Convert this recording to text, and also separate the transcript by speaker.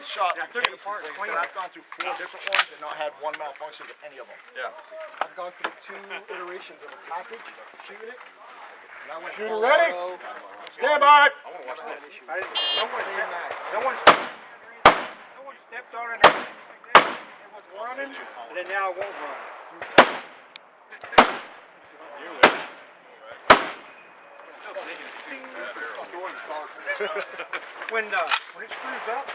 Speaker 1: shot in cases, like I said, I've gone through 4 different ones and not had one malfunction with any of them.
Speaker 2: Yeah.
Speaker 1: I've gone through 2 iterations of a package, shooting it.
Speaker 3: Shooter ready?
Speaker 1: Stand by!
Speaker 3: No one stepped on it. It was running, and then now it won't run. When it screws up,